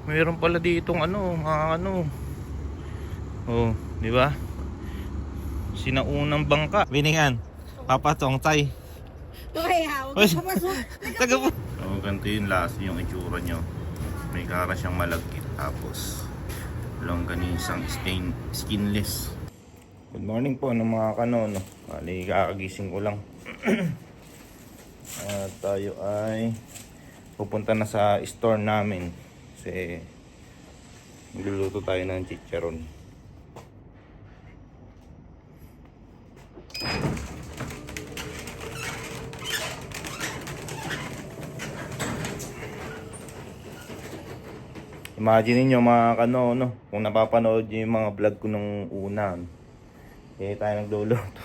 Mayroon pala ditong ano, mga ano. Oh, di ba? Sinaunang bangka. Biningan. Papa Chongchay. Kaya, huwag Uy, ka papasok. taga po. Oh, ganito yung last yung itsura nyo. May kara siyang malagkit. Tapos, longganisang skinless. Good morning po ng mga kanono. Bali, kakagising ko lang. At tayo ay pupunta na sa store namin. Kasi, magluluto tayo ng chicharon. Imagine niyo mga kanono, kung napapanood niyo yung mga vlog ko nung una, eh tayo nagluluto.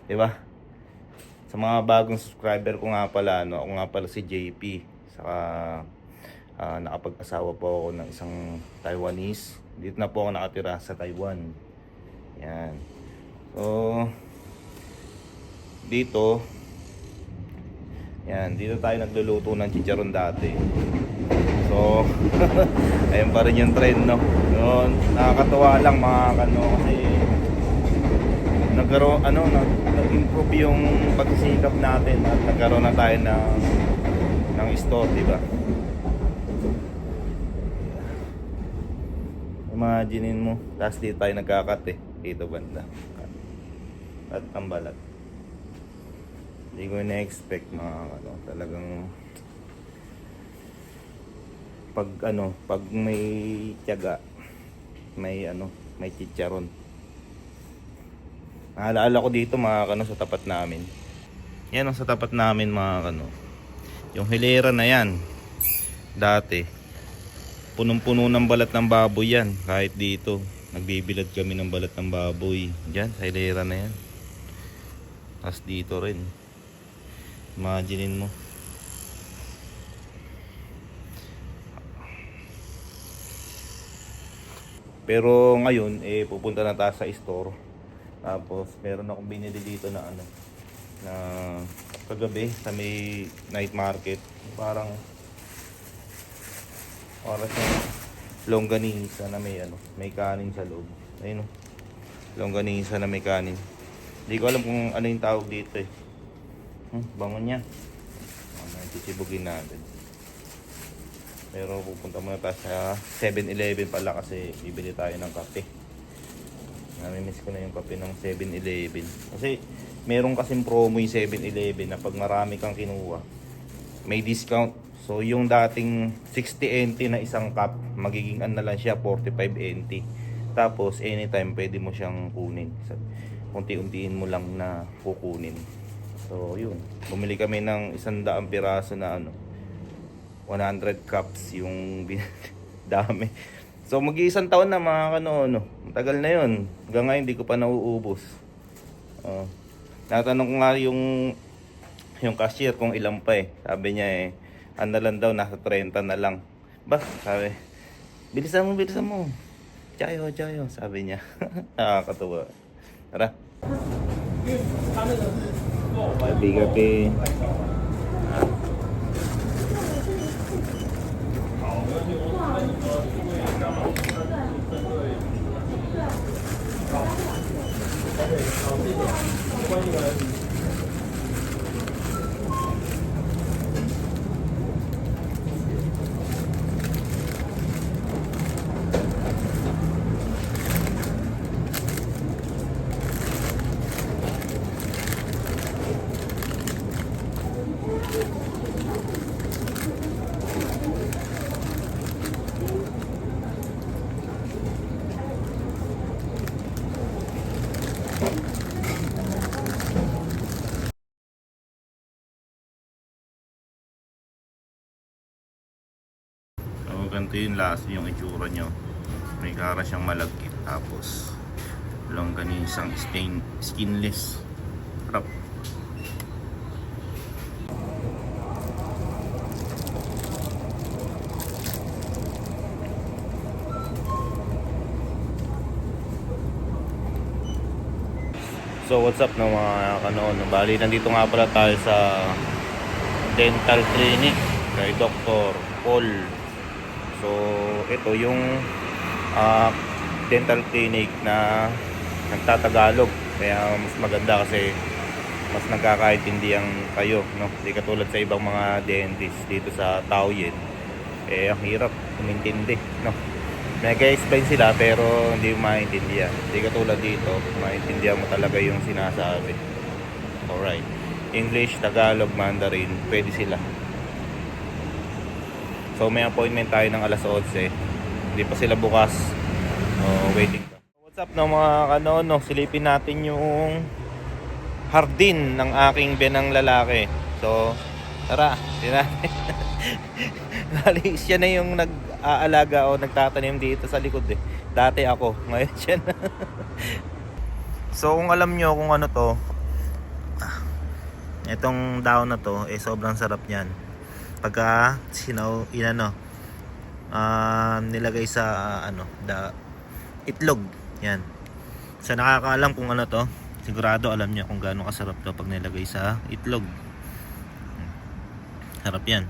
'Di ba? Sa mga bagong subscriber ko nga pala, ano, ako nga pala si JP. Saka nakapag-asawa po ako ng isang Taiwanese. Dito na po ako nakatira sa Taiwan. Yan. So, dito, dito tayo nagluluto ng chicharon dati. So, ayun pa rin yung trend, no? Noon, nakakatuwa lang mga kano kasi nag-improve yung pagsisikap natin at nagkaroon na tayo ng store, di ba? Imaginin mo, tapos dito tayo nagkakat dito banda. At ang balat. Hindi ko na-expect mga ano, talagang pag may tiyaga, may chicharon. Naalala ko dito mga kano sa tapat namin. Yan ang sa tapat namin mga kano. Yung hilera na yan, dati, punong-puno ng balat ng baboy yan. Kahit dito, nagbibilad kami ng balat ng baboy. Yan, sa hilera na yan. Tapos dito rin. Imaginin mo. Pero ngayon, pupunta na tayo sa store. Tapos, meron akong binili dito na na kagabi sa may night market. Parang longganisa na may kanin sa loob. Ayun, longganisa na may kanin. Hindi ko alam kung ano yung tawag dito eh. Bango niya. Titibugin natin. Pero pupunta muna tayo sa 7-Eleven pala kasi bibili tayo ng kape. Namimiss ko na yung kape ng 7-Eleven. Kasi meron kasing promo yung 7-Eleven na pag marami kang kinuha, may discount. So yung dating 60 NT na isang cup, magiging na lang siya 45 NT. Tapos anytime pwede mo siyang kunin. Unti-untiin mo lang na kukunin. So yun, bumili kami ng 100 piraso na 100 cups yung dami. So mag-iisang taon na mga kanono. Matagal na yun. Hanggang ngayon hindi ko pa nauubos. Natanong ko nga yung cashier kung ilan pa eh. Sabi niya ano lang daw, nasa 30 na lang. Ba, sabi, bilisan mo. Chayo, sabi niya. Nakakatuwa. Tara. Gabi-gabi. Ganito yung last yung itsura nyo. May kara siyang malagkit. Tapos longganisang skinless. Harap. So what's up na mga kanoon. Bali nandito nga pala tayo sa dental clinic kay Dr. Paul. So, ito yung ah, dental clinic na nagtatagalog. Kaya mas maganda kasi mas nagkakaintindihan kayo, no? Hindi katulad sa ibang mga dentist dito sa Taoyuan. Eh, ang hirap umintindi, no? Nag-explain sila pero hindi mo maintindihan. Hindi katulad dito, maintindihan mo talaga yung sinasabi. Alright. English, Tagalog, Mandarin, pwede sila. So may appointment tayo ng alas 11. Hindi pa sila bukas. Waiting pa. What's up no mga kanono? Silipin natin yung hardin ng aking benang lalaki. So tara, tingnan natin. Bali, siya na yung nag-aalaga o nagtatanim dito sa likod eh. Dati ako, ngayon siya na. So kung alam nyo kung ano to, itong daon na to, eh sobrang sarap niyan. Pagka nilagay sa itlog, yan. So nakakaalam kung ano to, sigurado alam niya kung gaano kasarap to pag nilagay sa itlog. Sarap yan.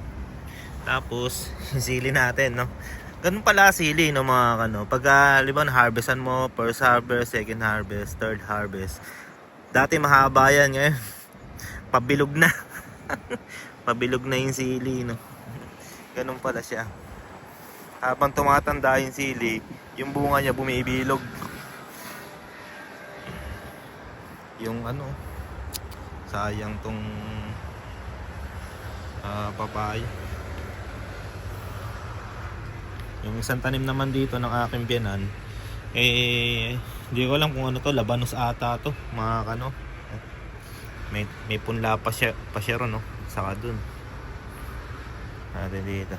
Tapos, yung sili natin, no? Ganun pala sili, no, mga pagka, harvestan mo, first harvest, second harvest, third harvest. Dati mahaba yan, ngayon, pabilog na. Pabilog na yung sili, no? Ganun pala siya. Habang tumatanda yung sili, yung bunga niya bumibilog. Yung sayang tong papaya. Yung isang tanim naman dito ng aking biyanan, hindi ko alam kung ano to, labanos ata to, mga may punla pa siya ron, no? Saka dun natin dito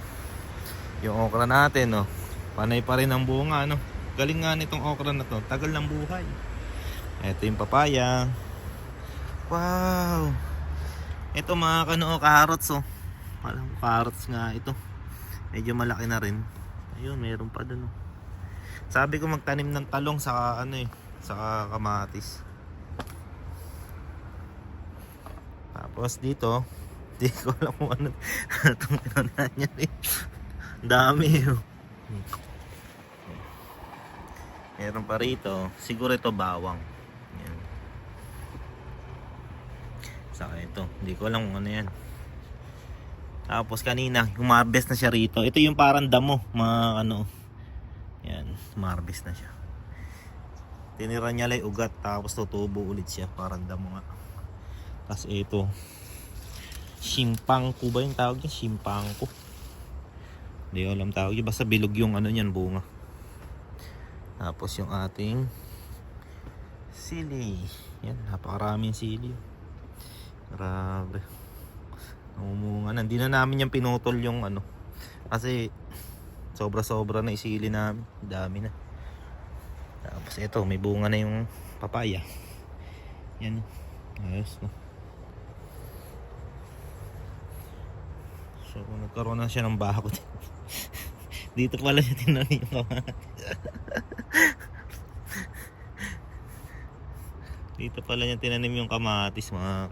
yung okra natin, no? Panay pa rin ang bunga, no? Galing nga nitong okra na to, tagal ng buhay. Ito yung papaya. Wow, ito mga carrots, oh. Alam ko carrots nga ito, medyo malaki na rin. Ayun, mayroon pa dun, oh. Sabi ko magtanim ng talong sa sa kamatis. Tapos dito, di ko alam kung ano itong tinanan niya rin. Dami, oh. Meron pa rito, siguro ito bawang. Yan. Saka ito, hindi ko alam kung ano yan. Tapos kanina, humarbest na siya rito. Ito yung parang damo, mga yan, humarbest na siya. Tinira niya lang ugat, tapos tutubo ulit siya, parang damo nga. Tapos ito, simpangko ba yung tawag niya? Simpangko. Hindi ko alam tawag niya, basta bilog yung niyan, bunga. Tapos yung ating sili. Yan, napakaraming sili. Grabe. Umunga na. Hindi na namin yung pinutol yung kasi sobra-sobra na isili namin. Dami na. Tapos ito, may bunga na yung papaya. Yan. Ayos, no? So nagkaroon na siya ng baho dito pala siya tinanim yung kamatis. Dito pala niya tinanim yung kamatis, mga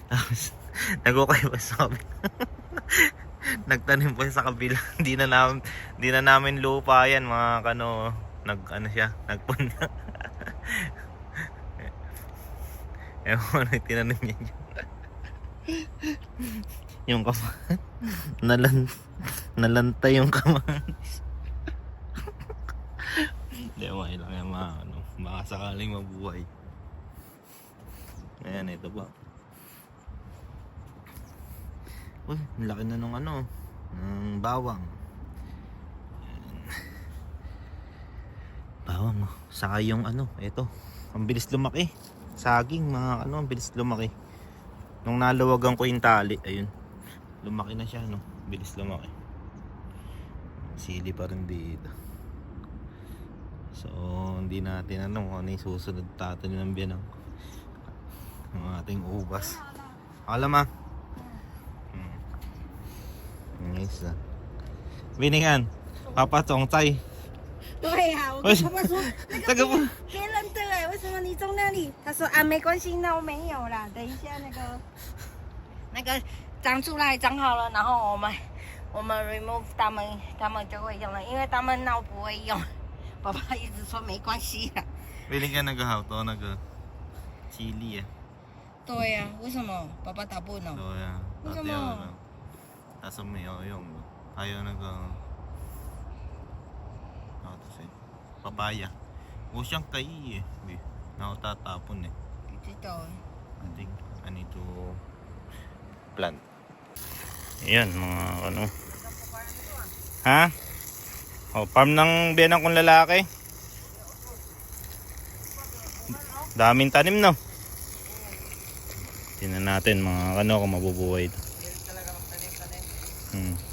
Tapos nagukay pa sa kabila. Nagtanim pa sa kabila. Hindi na namin lupa yan, mga siya, nagpunta. Ewan ano tinanim niya dyan. Yung kamatis. Nalantay yung kamatis. Hindi, okay lang yan, baka sakaling mabuhay. Ayan, ito ba? Uy, laki na nung ng bawang. Ayan. Bawang, no? Saka yung ito, ang bilis lumaki. Saging, mga ang bilis lumaki. Nung naluwagan ko yung tali, ayun, lumaki na siya, no? Bilis lumaki. Sili pa rin dito. So, hindi natin kung ano yung susunod tatanim ng biyanang ng ating ubas. Alam ah. Nice ah. Biningan. Papa Chong Chai. 对呀、我跟他们说，那个别人的哎，为什么你种那里？他说啊，没关系，那我没有啦，等一下那个长出来长好了，然后我我们 remove 他们就会用了，因为他们闹不会用。爸爸一直说没关系啦。 Piling ka nag-hauto, nag-chili对呀、为什么爸爸打不能？ So, yeah. Gusto Dati mo? ano, nasa may yung ayaw to say, papaya. O siyang kai nakatatapon eh. 不知道哎。 I think I need to plant. Ayan, mga ano. Ha? O, farm ng biyanang kong lalaki. Daming tanim, no? Tingnan natin mga ano kung mabubuhay ito.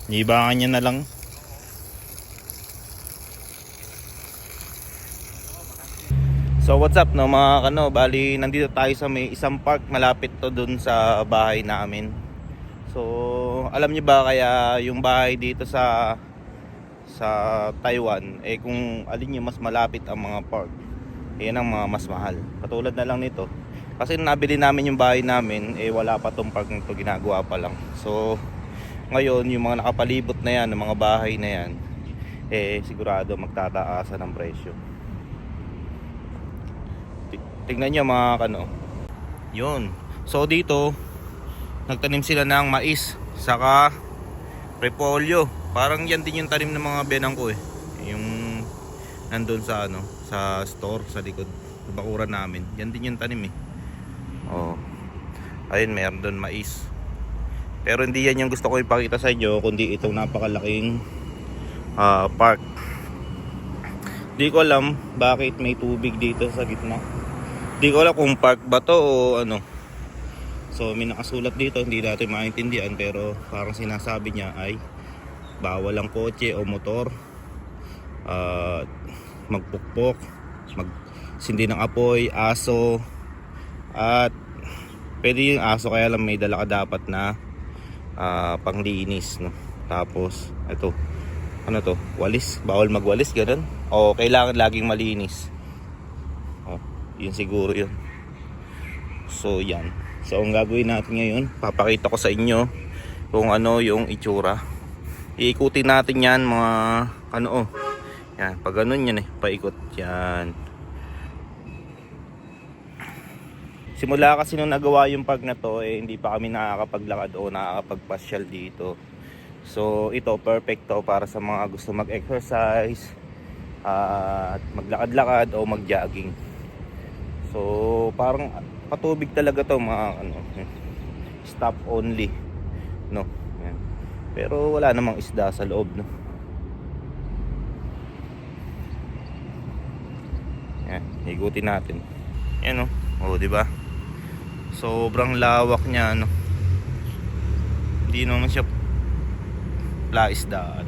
Ibangan niya na lang. So what's up no mga kano, bali nandito tayo sa may isang park malapit to dun sa bahay namin. So alam niyo ba kaya yung bahay dito sa Taiwan kung alin yung mas malapit ang mga park, yan ang mga mas mahal. Katulad na lang nito. Kasi nung nabili namin yung bahay namin, wala pa tong park nito, ginagawa pa lang. So, ngayon, yung mga nakapalibot na yan, yung mga bahay na yan, sigurado magtataasan ng presyo. Tingnan nyo mga kano. Yun. So, dito, nagtanim sila ng mais, saka repolyo. Parang yan din yung tanim ng mga benang ko Yung nandun sa sa store, sa likod. Sa bakuran namin. Yan din yung tanim Oh. Ayun, meron doon mais. Pero hindi yan yung gusto ko ipakita sa inyo, kundi itong napakalaking park. Di ko alam bakit may tubig dito sa gitna. Di ko alam kung park ba to o ano. So may nakasulat dito, hindi natin maintindihan, pero parang sinasabi niya ay bawal ang kotse o motor magpukpok, magsindi ng apoy, aso, at pwede yung aso, kaya lang may dala ka dapat na panglinis, no? Tapos ito, ano to, walis, bawal magwalis, ganun, o kailangan laging malinis. Yun siguro yun. So yan, so ang gagawin natin ngayon, papakita ko sa inyo kung ano yung itsura. Iikutin natin yan mga ano, yan, pag ganun yan paikot yan. Simula kasi nung nagawa yung park na to, hindi pa kami nakakapaglakad o nakakapagpasyal dito. So ito, perfect to para sa mga gusto mag-exercise at maglakad-lakad o mag-jogging. So parang patubig talaga to mga ano, stop only, no? Yan. Pero wala namang isda sa loob, no? Yan, ikutin natin. Yan, no? Oh, di ba? Sobrang lawak niya, no? Hindi naman siya plaisdaan.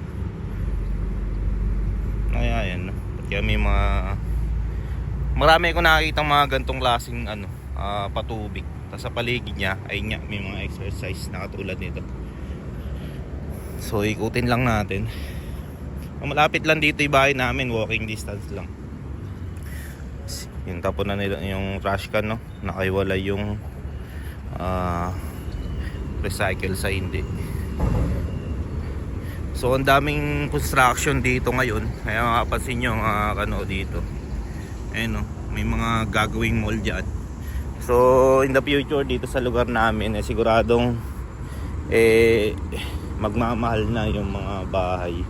Kaya yan, no? Kaya may marami ko nakikita mga gantong klaseng ano, patubig. Tapos sa paligid niya ay may mga exercise na katulad nito. So ikutin lang natin. Malapit lang dito yung bahay namin, walking distance lang. Yung tapon na nila yung trash can, no? Nakaiwalay yung recycle sa hindi. So ang daming construction dito ngayon. Kaya makapansin nyo ano dito. Ayun, no? May mga gagawing mall dyan. So in the future dito sa lugar namin siguradong magmamahal na yung mga bahay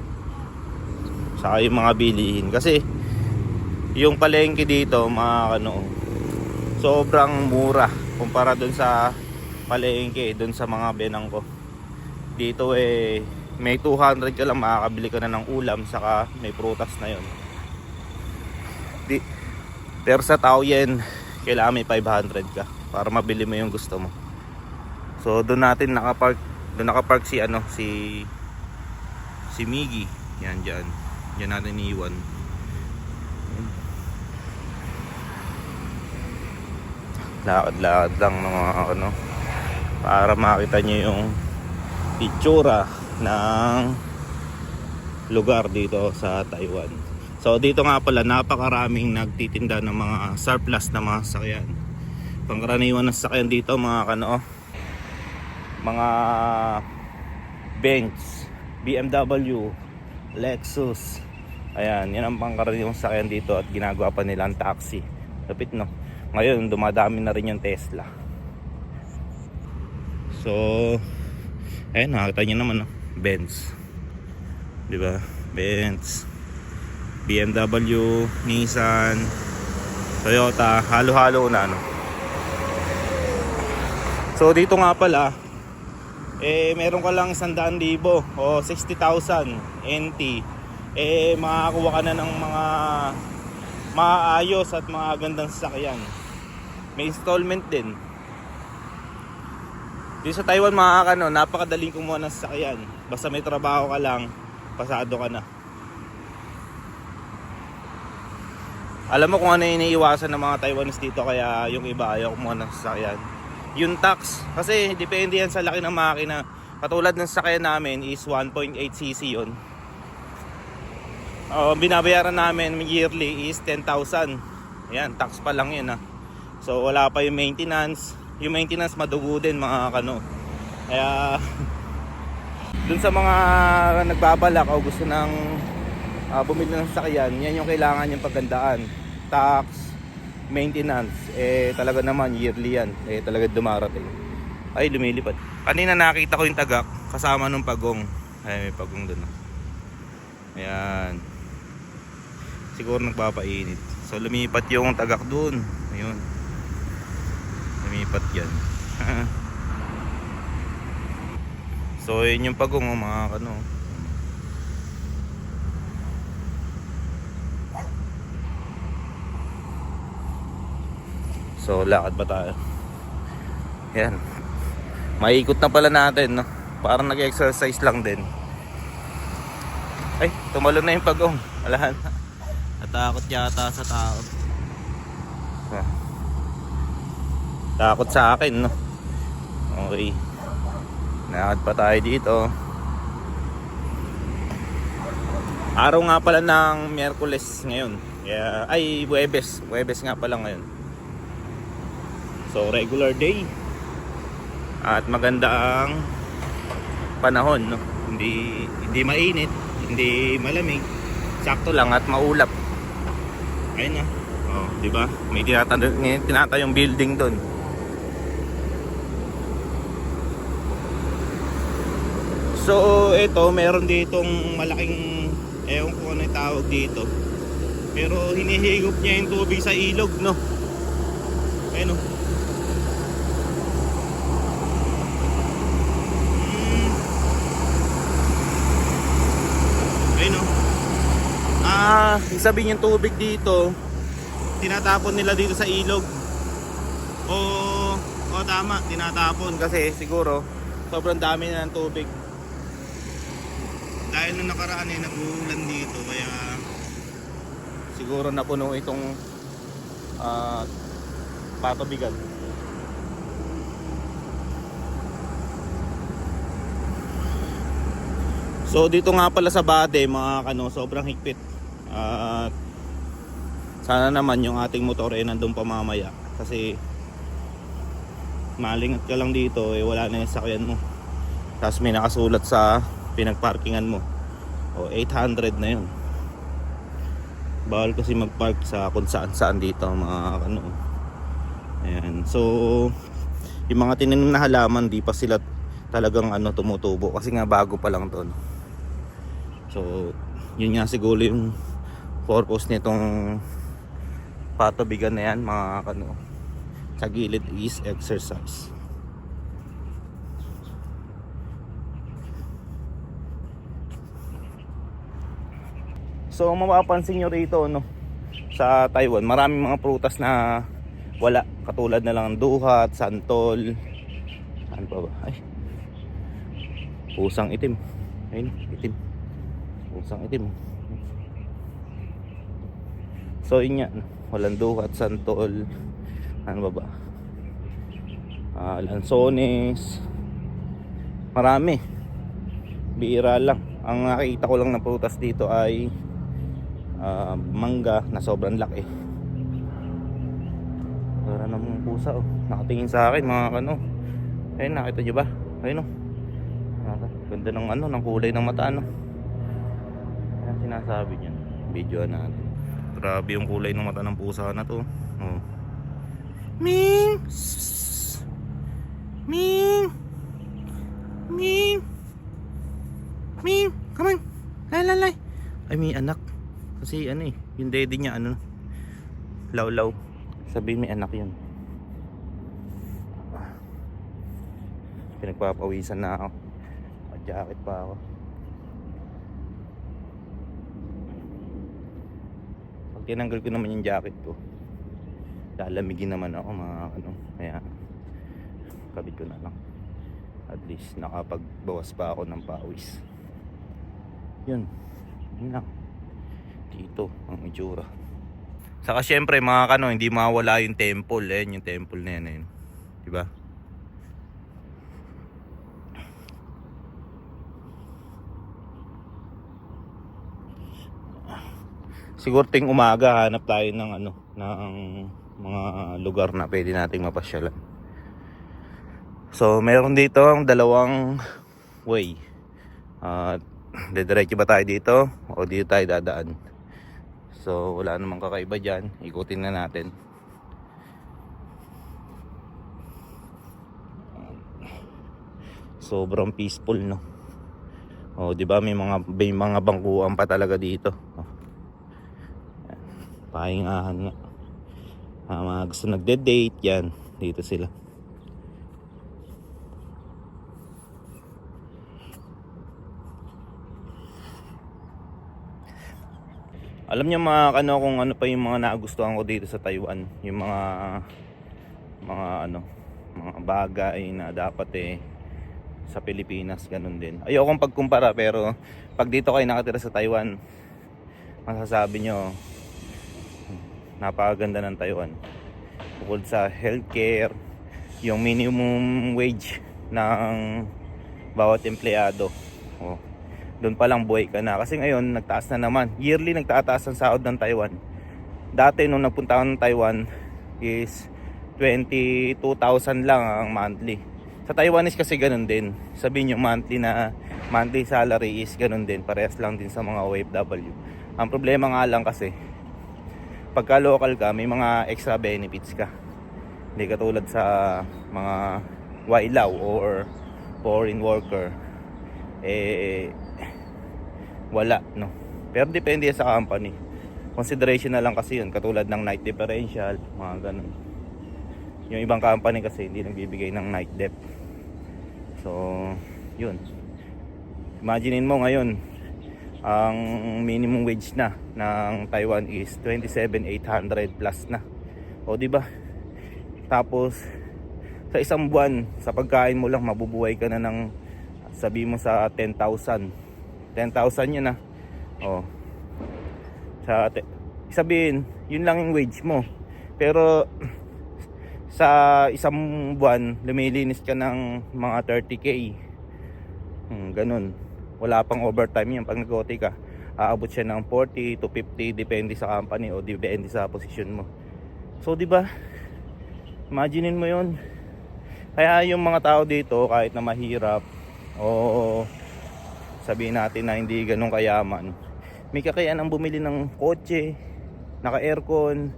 saka yung mga bilihin. Kasi yung palengke dito mga ano, sobrang mura kumpara dun sa palengke, dun sa mga benang ko. Dito may 200 ka lang makakabili ka na ng ulam, saka may prutas na yon. Pero sa tao yan, kailangan may 500 ka para mabili mo yung gusto mo. So doon natin nakapark si ano, si Miggy. Yan diyan natin iiwan. Lakad-lakad lang ng mga ano para makita nyo yung itsura ng lugar dito sa Taiwan. So dito nga pala napakaraming nagtitinda ng mga surplus na mga sasakyan. Pangkaraniwan ng sasakyan dito mga kano, mga BMW, Lexus. Ayan, yan ang pangkaraniwang sakyan dito at ginagawa pa nila ang taxi. Lapit no. Ngayon dumadami na rin yung Tesla. So, ayan, nakakita nyo naman no? Benz, diba? Benz, BMW, Nissan, Toyota, halo-halo na no. So dito nga pala meron ka lang 100,000 o 60,000 NT, makakakuha ka na ng mga maayos at mga gandang sasakyan. May installment din. Dito sa Taiwan napakadaling kumuha ng sasakyan. Basta may trabaho ka lang, pasado ka na. Alam mo kung ano yung iniiwasan ng mga Taiwanese dito, kaya yung iba ayaw kumuha ng sasakyan? Yung tax, kasi depende yan sa laki ng makina. Katulad ng sasakyan namin is 1.8cc yun. Binabayaran namin yearly is 10,000. Ayan, tax pa lang yun ha. So wala pa yung maintenance. Yung maintenance madugo din mga kano. Kaya dun sa mga nagbabalak o gusto ng bumili ng sasakyan, yan yung kailangan yung paggandaan. Tax, maintenance, talaga naman yearly yan, talaga dumarating. Ay, lumilipad. Kanina nakita ko yung tagak kasama nung pagong. Ay, may pagong dun. Ayan, siguro nagpapainit. So lumipat yung tagak dun. Ayun, lumipat yan. So yun yung pagong mga kano. So lakad ba tayo? Yan. Maikot na pala natin, no? Parang nag-exercise lang din. Ay, tumalon na yung pagong. Alahan. Natakot yata sa tao. Takot sa akin, no? Okay. Lakad pa tayo dito. Araw nga pala ng Miyerkules ngayon. Kaya, ay, Huwebes. Huwebes nga pala ngayon. So regular day at maganda ang panahon, no? Hindi mainit, hindi malamig, sakto lang at maulap. Ayun na. Oh, di ba? May tinatayong building doon. So ito, meron ditong malaking, ewan ko ano yung tawag dito, pero hinihigop niya yung tubig sa ilog, no? Ayun, no? Ibig sabihin yung tubig dito tinatapon nila dito sa ilog. O tama, tinatapon kasi siguro sobrang dami na ng tubig. Dahil nung nakaraan nag-uulan dito, kaya siguro napuno itong patubigan. So dito nga pala sa Bade mga kano, sobrang higpit. At sana naman yung ating motor nandun pa mamaya, kasi malingat ka lang dito wala na yung sakyan mo, tapos may nakasulat sa pinagparkingan mo o 800 na yun. Bawal kasi magpark sa kung saan dito mga kano. Ayan. So yung mga tinanim na halaman di pa sila talagang tumutubo kasi nga bago pa lang to, no? So yun nga siguro yung purpose nitong patubigan na yan mga kano. Sa gilid is exercise. So mapapansin nyo rito, no, sa Taiwan maraming mga prutas na wala, katulad na lang duhat, santol, ano pa ba? Ay, pusang itim. Ayun, itim. Pusang itim. So yun yan, walang duhat, santol, ano ba? Lansones, marami. Bihira lang. Ang nakikita ko lang na prutas dito ay mangga na sobrang laki. Wala namang pusa, nakatingin sa akin mga kano. Ayun, nakita nyo ba? Ayun, Ganda ng ano, ng kulay ng mata, no? Yan sinasabi niyan. Video natin. Grabe yung kulay ng mata ng pusa na to. Oh. Ming! Ming! Ming! Ming! Come on! Lay! Ay, may anak. Kasi ano eh, yung daddy niya ano, law. Sabi may anak yun. Pinagpapawisan na ako. Jacket pa ako. Pag tinanggal ko naman yung jacket ko, lalamigin naman ako mga ano. Kaya kabit ko na lang. At least nakapagbawas pa ako ng pawis. Yun lang. Dito ang itsura. Saka syempre mga kano, hindi mawala yung temple. Yung temple na yan. Diba? Siguro ting umaga hanap tayo ng ano, ng mga lugar na pwede nating mapasyalan. So meron dito ang dalawang way. Diretso ba tayo dito o dito tayo dadaan? So wala namang kakaiba dyan. Ikutin na natin. Sobrang peaceful, no? O di ba may mga bangkuan pa talaga dito. Pahingahan nga. Mga gusto nagde-date yan, dito sila. Alam niyo mga ano, kung ano pa yung mga nagustuhan ko dito sa Taiwan, yung mga ano, mga bagay na dapat sa Pilipinas ganun din. Ayokong pagkumpara, pero pag dito kayo nakatira sa Taiwan, masasabi nyo napakaganda ng Taiwan. Bukod sa healthcare, yung minimum wage ng bawat empleyado, doon pa lang buhay ka na. Kasi ngayon nagtaas na naman, yearly nagtataas ang sahod ng Taiwan. Dati nung nagpunta ako ng Taiwan is 22,000 lang ang monthly. Sa Taiwanese kasi ganun din. Sabihin yung monthly salary is ganun din, parehas lang din sa mga OFW. Ang problema nga lang kasi pagka local ka, may mga extra benefits ka. Hindi katulad sa mga wailaw or foreign worker, wala, no? Pero depende sa company. Consideration na lang kasi yun, katulad ng night differential, mga ganun. Yung ibang company kasi hindi nagbibigay ng night dep. So yun, imaginein mo ngayon ang minimum wage na ng Taiwan is 27,800 plus na. O di ba? Tapos sa isang buwan, sa pagkain mo lang mabubuhay ka na ng, sabi mo sa 10,000. 10,000 yun na. O sabihin, yun lang yung wage mo. Pero sa isang buwan, lumilinis ka ng mga 30k. Ganun. Wala pang overtime yan. Pag nag-OT ka, aabot siya ng 40 to 50, depende sa company o depende sa position mo. So di ba, imaginein mo yun. Kaya yung mga tao dito, kahit na mahirap o sabihin natin na hindi ganun kayaman, may kakayanang bumili ng kotse, naka-aircon,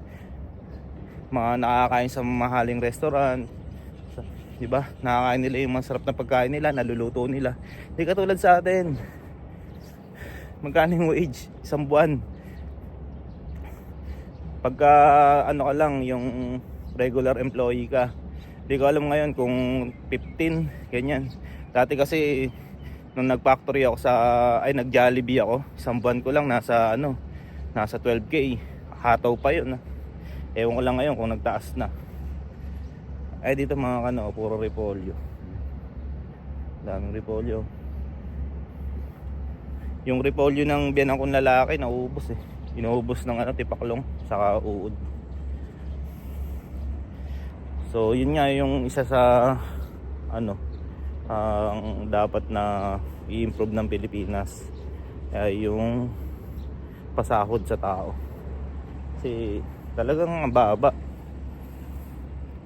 mga nakakain sa mahaling restaurant, di ba? Nakakain nila yung masarap na pagkain nila, naluluto nila. Hindi katulad sa atin. Magkano yung wage isang buwan? Pagka ano ka lang, yung regular employee ka, hindi ko alam ngayon kung 15, ganyan. Dati kasi nung nag-factory ako nag-Jollibee ako, isang buwan ko lang nasa 12k. Hataw pa yun. Ewan ko lang ngayon kung nagtaas na. Dito mga puro repolyo. Daming repolyo. Yung repolyo ng biyanan kong lalaki nauubos Inuubos ng tipaklong saka uod. So yun nga yung isa sa ang dapat na i-improve ng Pilipinas, ay yung pasahod sa tao. Kasi talagang ang baba.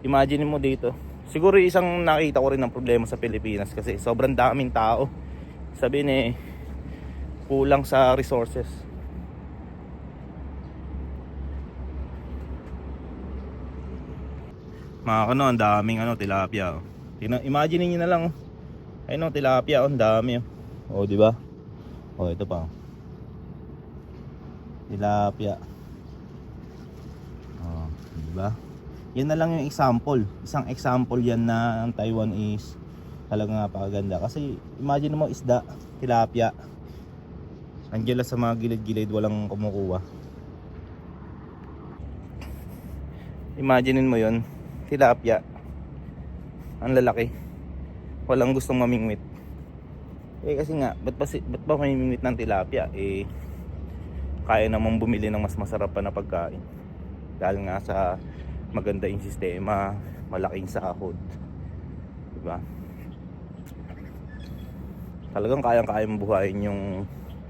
Imagine mo dito, Siguro isang nakita ko rin ng problema sa Pilipinas kasi sobrang daming tao. Sabihin kulang sa resources. Mga kano, ang daming tilapia. Imagine niyo na lang. Ayun tilapia, ang dami. Oh, di ba? Oh, ito pa. Tilapia. Oh, di ba? Yan na lang yung example. Isang example yan na ang Taiwan is talagang napakaganda. Kasi imagine mo isda, tilapia. Andiyan lang sa mga gilid-gilid, walang kumukuha. Imaginein mo yon, tilapia. Ang lalaki. Walang gustong mamingwit. Kasi nga, ba't ba mamingwit ng tilapia? Kaya namang bumili ng mas masarap pa na pagkain. Dahil nga sa maganda yung sistema, malaking sahod. Diba? Talagang kayang-kaya mong buhayin yung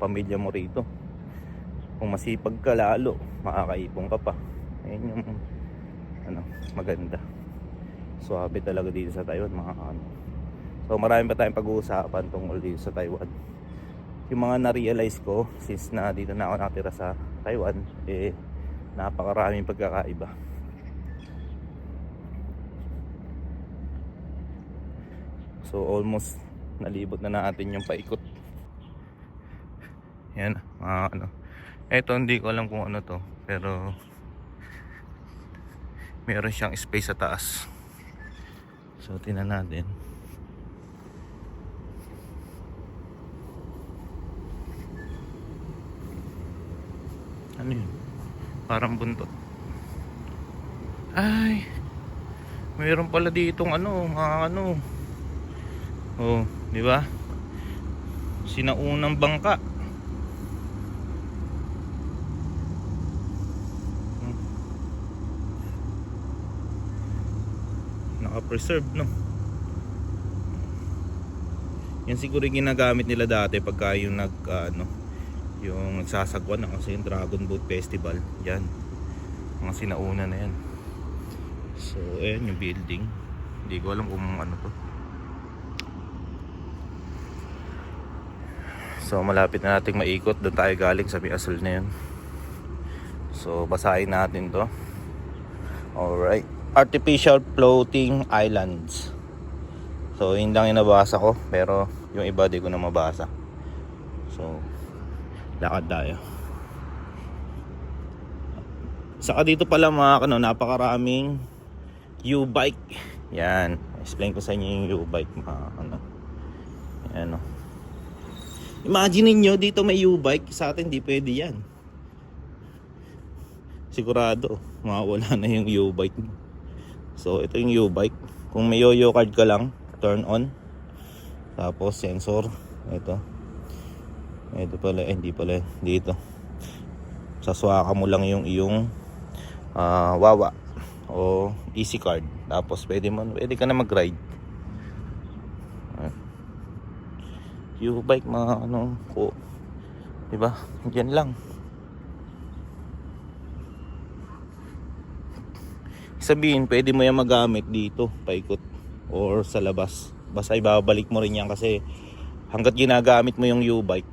pamilya mo rito. Kung masipag ka lalo, makakaipon ka pa. Ayun yung maganda. Suwabe talaga dito sa Taiwan, mga So marami pa tayong pag-uusapan tungkol dito sa Taiwan. Yung mga na-realize ko since na dito na ako nakatira sa Taiwan, napakaraming pagkakaiba. So almost nalibot na natin yung paikot. Yan, mga Eto hindi ko alam kung ano to, pero meron siyang space sa taas. So tingnan natin. Ano yun? Parang buntot. Ay, mayroon pala ditong oh, di ba? Sinaunang bangka. Naka-preserve, no? Yan siguro yung ginagamit nila dati pagka yung yung nagsasagwan na kasi yung Dragon Boat Festival. Yan, mga sinauna na yan. So ayan yung building. Hindi ko alam kung ano to. So malapit na nating maikot. Doon tayo galing sa Asal na yun. So basahin natin to. Alright, artificial floating islands. So yun lang yung nabasa ko, pero yung iba di ko na mabasa. So lakad tayo. Saka dito pala mga napakaraming U-bike. Yan, explain ko sa inyo yung U-bike, mga Yan, Imagine niyo dito may U-bike, sa atin di pwede yan. Sigurado mawawala na yung U-bike. So ito yung U-bike. Kung may yo-yo card ka lang, turn on. Tapos sensor, ito pala, hindi pala dito. Saswaka mo lang yung iyong wawa o easy card. Tapos pwede ka na mag-ride. U-bike, mga diba? Diyan lang. Sabihin, pwede mo yan magamit dito, paikot or sa labas. Basta ibabalik mo rin yan kasi hanggat ginagamit mo yung U-bike,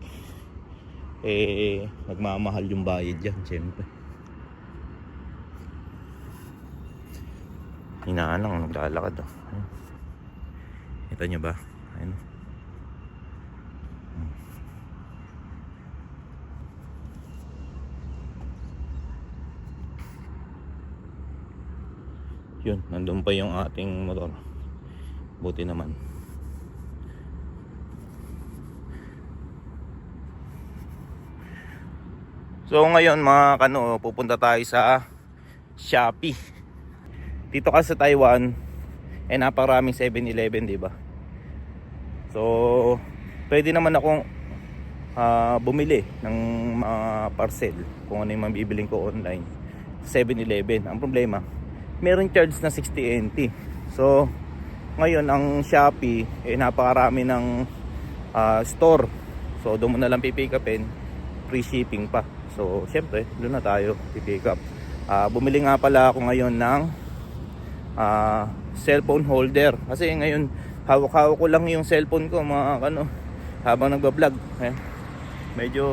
nagmamahal yung bayad dyan, syempre. Hinaan lang, naglalakad. Kita nyo ba? Ayun. Yun, nandun pa yung ating motor. Buti naman. So ngayon mga pupunta tayo sa Shopee. Dito kasi sa Taiwan napakaraming 7-Eleven, diba? So pwede naman akong bumili ng mga parcel kung ano yung mabibiling ko online 7-Eleven. Ang problema, meron charge na 60 NT. So ngayon ang Shopee napakarami ng store. So doon mo na lang pipick upin, free shipping pa. So syempre doon na tayo pipick up. Bumili nga pala ako ngayon ng cellphone holder. Kasi ngayon hawak-hawak ko lang yung cellphone ko mga ano habang nagba-vlog. Medyo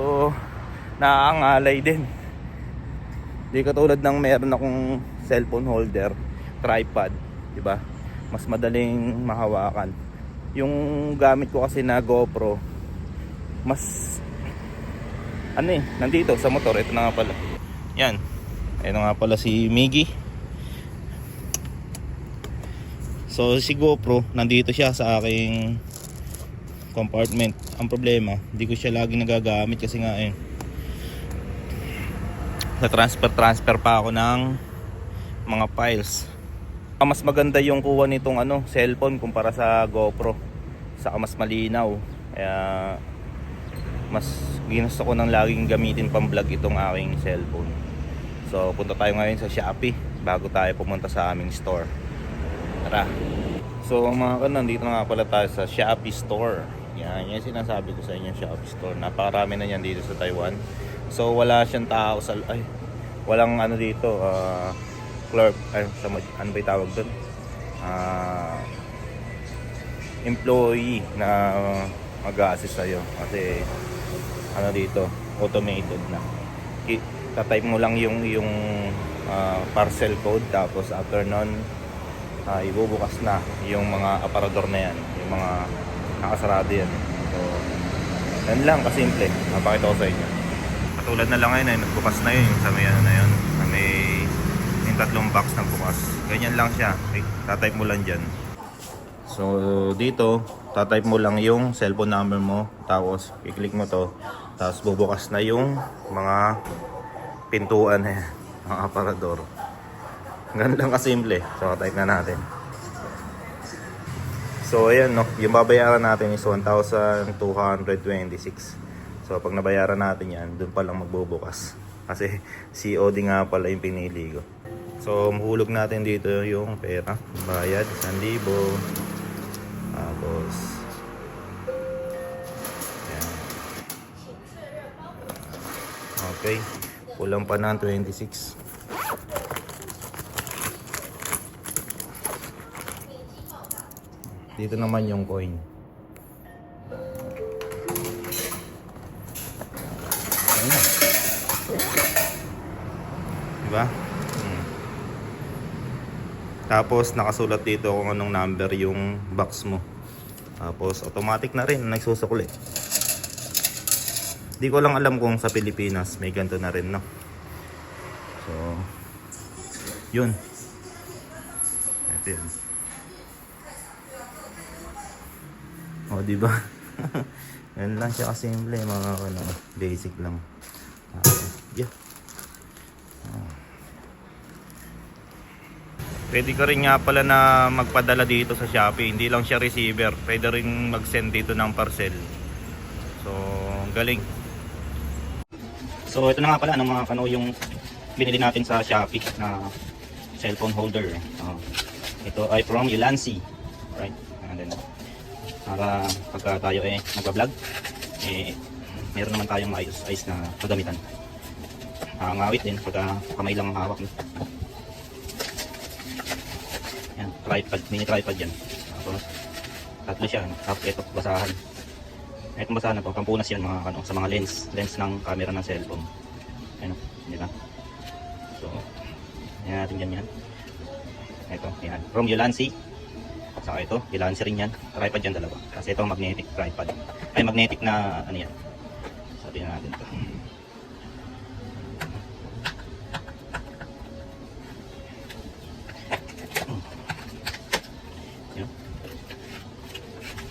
naaangalay din. Di katulad ng meron akong cellphone holder, tripod, 'di ba? Mas madaling mahawakan. Yung gamit ko kasi na GoPro, mas nandito sa motor. Ito na nga pala. Yan. Ito nga pala si Miggy. So si GoPro, nandito siya sa aking compartment. Ang problema, hindi ko siya laging nagagamit kasi nga sa transfer pa ako ng mga files. Mas maganda yung kuha nitong cellphone kumpara sa GoPro. Saka mas malinaw. Kaya mas ginusto ko nang laging gamitin pang vlog itong aking cellphone. So punta tayo ngayon sa Shopee bago tayo pumunta sa aming store. Tara. So mga kanon, dito na nga pala tayo sa Shopee store. Yan yung sinasabi ko sa inyo, Shopee store. Napakarami na yan dito sa Taiwan. So wala siyang tao sa walang dito clerk, ano ba tawag doon? Employee na mag-a-assist sa'yo. Kasi dito, automated na. Tatype mo lang yung parcel code, tapos after nun ibubukas na yung mga aparador na yan, yung mga nakasarado yan. So yan lang kasimple, napakita ko sa inyo. Katulad na lang ngayon ay nagbukas na yun sa may na yun, sa may yung 3 box na bukas. Ganyan lang siya, tatype mo lang dyan. So dito tatype mo lang yung cellphone number mo, tapos i-click mo to, tapos bubukas na yung mga pintuan mga aparador. Ganun lang kasimple. So type na natin. So ayan yung babayaran natin is 1,226. So pag nabayaran natin yan, dun pa lang magbubukas. Kasi COD nga pala yung pinili ko. So mahulog natin dito yung pera. Bayad 1,000. Tapos ayan. Okay, kulang pa ng 26. Dito naman yung coin. Ayan. Diba? Tapos nakasulat dito kung anong number yung box mo. Tapos automatic na rin nagsusukli. Di ko lang alam kung sa Pilipinas may ganito na rin, no? So yun. Ito yun. O diba? Yan lang siya kasimple, mga basic lang. Yeah. Pwede ka rin nga pala na magpadala dito sa Shopee. Hindi lang siya receiver. Pwede rin mag-send dito ng parcel. So, galing. So, ito na nga pala mga yung binili natin sa Shopee na cellphone holder. Ito ay from Ulanzi. Right? And then, para pagka tayo nagpa-vlog, meron naman tayong ayos na kagamitan. Ang awit din pagka kamay lang ang hawak. Yan, tripod, mini tripod yan. Tapos tatlo siya, tapos ito basahan. Itong basahan na to, pampunas yan mga sa mga lens ng camera ng cellphone. Ayun, di ba? So, yan natin yan. Ito, yan. From Ulanzi. Saka ito, Ulanzi rin yan. Tripod yan dalawa. Kasi ito magnetic tripod. Ay, magnetic na yan. Sabi na natin ito.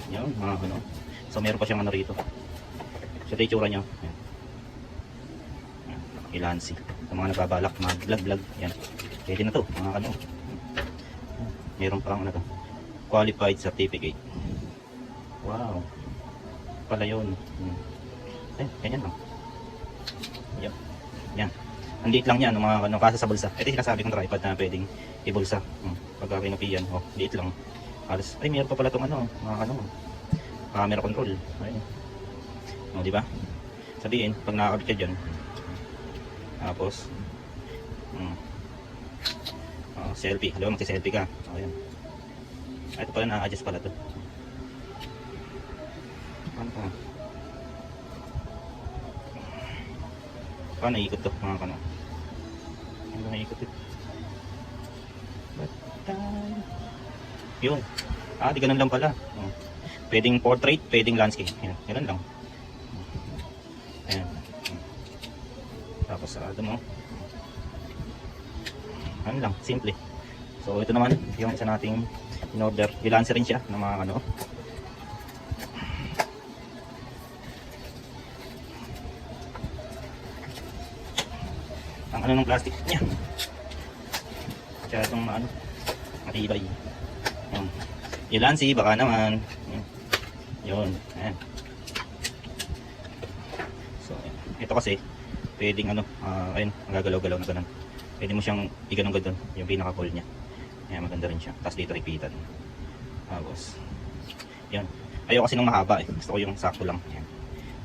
Yan, mga So meron pa siyang rito. So ito yung tsura niya. Ulanzi. Sa mga nagbabalak, mag-vlog. Yan. Pwede na to, mga meron pa ang qualified certificate. Wow. Pala yun. Ganyan lang. Yan. Yan. Ang liit lang yan, mga kasa sa bulsa. Ito yung sinasabi kong tripod na pwedeng ibulsa. Pagka kinupiyan, liit lang. Alas, ay meron pa pala itong mga camera control. Ayun. Di ba? Sabihin, pag nakakabit ka dyan, tapos selfie. Alam mo, magsi-selfie ka. Ayan. Ito pala, na-adjust pala to. Paano pa? Paano ikot to mga kano? Ano ba ikot to? Batay. Yun. Di ganun lang pala. Oh. Pwedeng portrait, pwedeng landscape. Yan, ganun lang. Ayan. Tapos sarado mo. Ano lang, simple. So ito naman, yung isa nating in-order. Ilansa rin siya ng mga ano. Ang ano ng plastic niya. Kaya itong ano, matibay. Yan. Ilansi, baka naman. Yan. Yun. Ayan. So, ito kasi, pwedeng ano, ayun, magagalaw-galaw na ganun. Pwede mo siyang iganong-ganun, yung pinaka-ball niya. Ayan, maganda rin siya. Tapos dito repeated. Tapos, yun. Ayaw kasi ng mahaba eh. Gusto ko yung sakto lang. Ayan.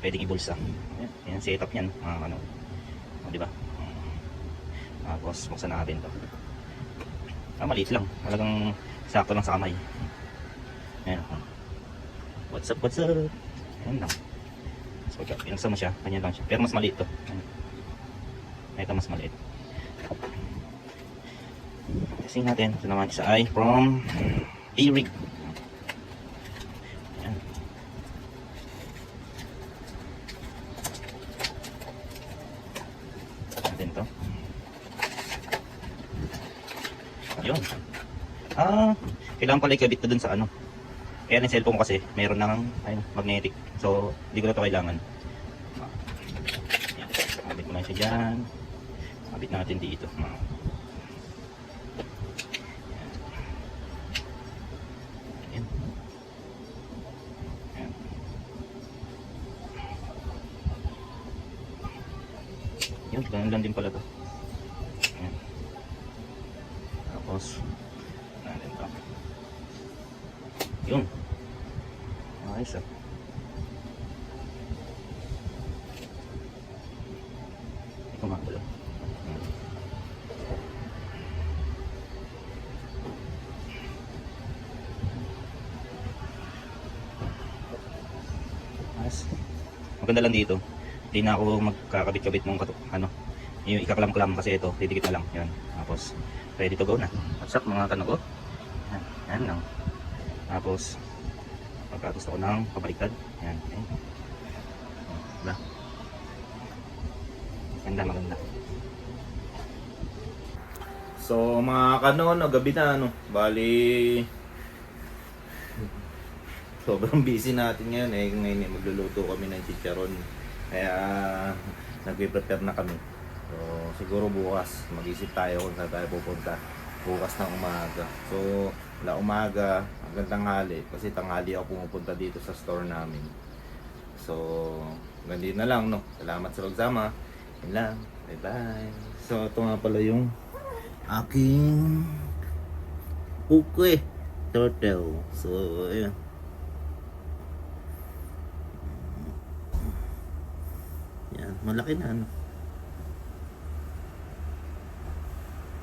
Pwedeng ibulsa. Ayan, ayan setup niyan. Ano. O, diba? Tapos, buksan natin to. Maliit lang. Talagang sakto lang sa kamay. Ayan. What's up, what's up? Ayan lang. So, pinagsa mo siya. Ganyan lang siya. Pero mas maliit to. Ayan. Ito mas maliit. Testing natin. Ito naman isa ay from A-Rig. Ayan. Natin to. Ayun. Kailangan pala ikabit na dun sa ano. Kaya yung cellphone kasi mayroon ng ayun, magnetic. So, hindi ko na ito kailangan. Ayan. Kabit mo na siya dyan. Kabit natin dito. Ayan. Ayan. Yun, ganun lang din pala to. Ayan. Tapos, natin to. Yun. Ayos ah. Ito nga pala. Ayos. Maganda lang dito. Hindi na ako magkakabit-kabit ng ano, yung ikaklam-klam kasi ito, didikit na lang. Yan. Tapos, ready to go na. What's up mga kanoko? Yan. Yan lang. Tapos, pagka gusto ko ng pabaliktad. Yan. Yan. Diba? Ganda, maganda. So, mga kanon, gabi na, ano, bali, sobrang busy natin ngayon eh. Ngayon magluluto kami ng chicharon. Kaya, nagpe-prepare na kami. So, siguro bukas, mag-isip tayo kung saan tayo pupunta. Bukas ng umaga. So, wala umaga, hanggang tanghali. Kasi tanghali ako pumupunta dito sa store namin. So, ganun na lang, no? Salamat sa pagsama. Yun lang. Bye-bye. So, ito nga pala yung aking ukwe turtle. So, ayan. Yan, malaki na, ano?